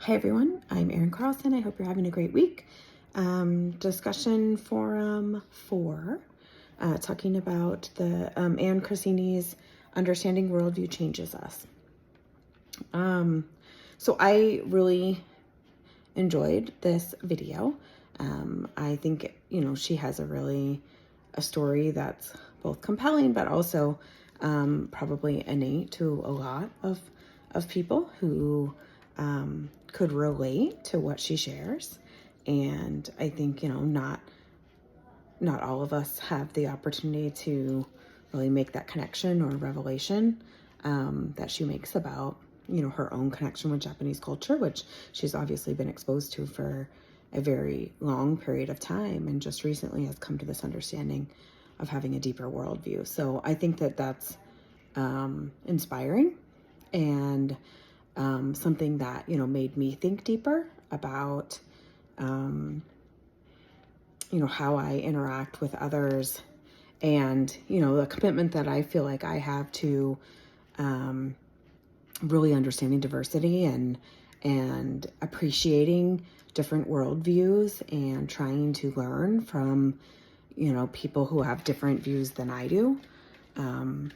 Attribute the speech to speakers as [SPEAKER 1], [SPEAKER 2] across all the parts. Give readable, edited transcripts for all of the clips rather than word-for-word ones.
[SPEAKER 1] Hi everyone, I'm Erin Carlson. I hope you're having a great week. Discussion forum 4, talking about the Anne Cressini's Understanding Worldview Changes Us. So I really enjoyed this video. I think, she has a story that's both compelling, but also probably innate to a lot of people who could relate to what she shares. And I think, not all of us have the opportunity to really make that connection or revelation that she makes about, her own connection with Japanese culture, which she's obviously been exposed to for a very long period of time, and just recently has come to this understanding of having a deeper worldview. So I think that that's inspiring, and something that, made me think deeper about, how I interact with others, and, the commitment that I feel like I have to really understanding diversity and appreciating different worldviews and trying to learn from, people who have different views than I do. And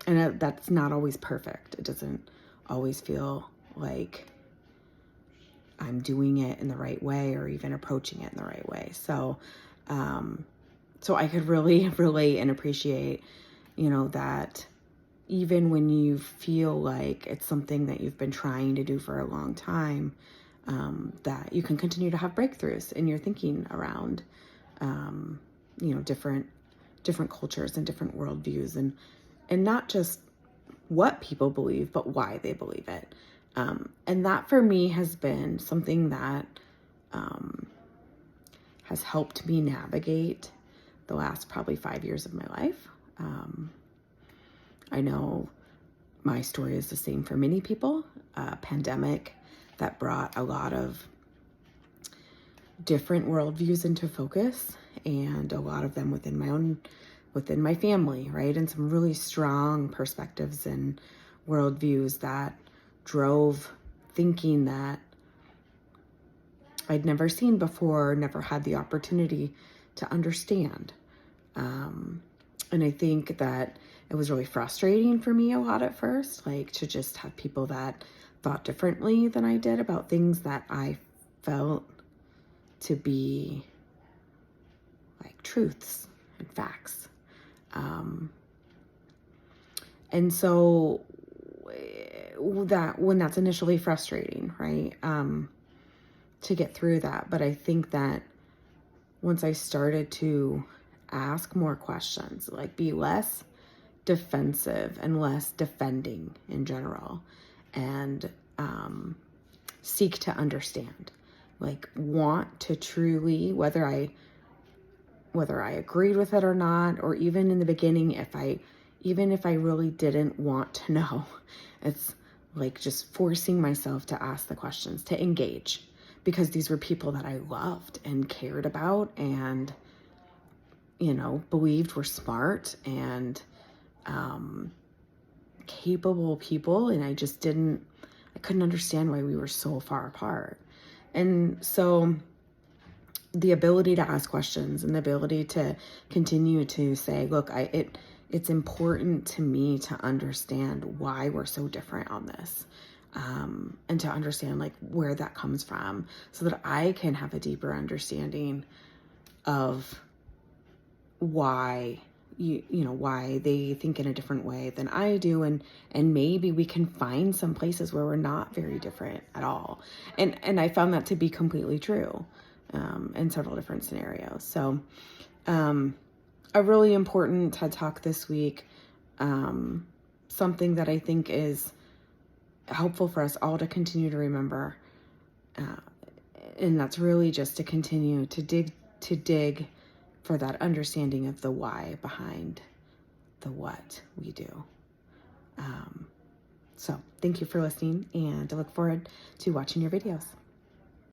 [SPEAKER 1] that's not always perfect. It doesn't always feel like I'm doing it in the right way or even approaching it in the right way. So I could really relate and appreciate, that even when you feel like it's something that you've been trying to do for a long time, that you can continue to have breakthroughs in your thinking around, different cultures and different worldviews, and not just what people believe, but why they believe it. And that for me has been something that has helped me navigate the last probably 5 years of my life. I know my story is the same for many people. A pandemic that brought a lot of different worldviews into focus, and a lot of them within my family, right? And some really strong perspectives and worldviews that drove thinking that I'd never seen before, never had the opportunity to understand. And I think that it was really frustrating for me a lot at first, like to just have people that thought differently than I did about things that I felt to be like truths and facts. And so that when that's initially frustrating, right? To get through that. But I think that once I started to ask more questions, like be less defensive and less defending in general, and seek to understand, like want to truly, whether I agreed with it or not, or even in the beginning, even if I really didn't want to know, it's like just forcing myself to ask the questions, to engage, because these were people that I loved and cared about and, believed were smart and capable people. And I couldn't understand why we were so far apart. And so the ability to ask questions and the ability to continue to say, look, it's important to me to understand why we're so different on this, and to understand like where that comes from, so that I can have a deeper understanding of why why they think in a different way than I do, and maybe we can find some places where we're not very different at all. And I found that to be completely true in several different scenarios. So a really important TED Talk this week, something that I think is helpful for us all to continue to remember, and that's really just to continue to dig for that understanding of the why behind the what we do. So thank you for listening, and I look forward to watching your videos.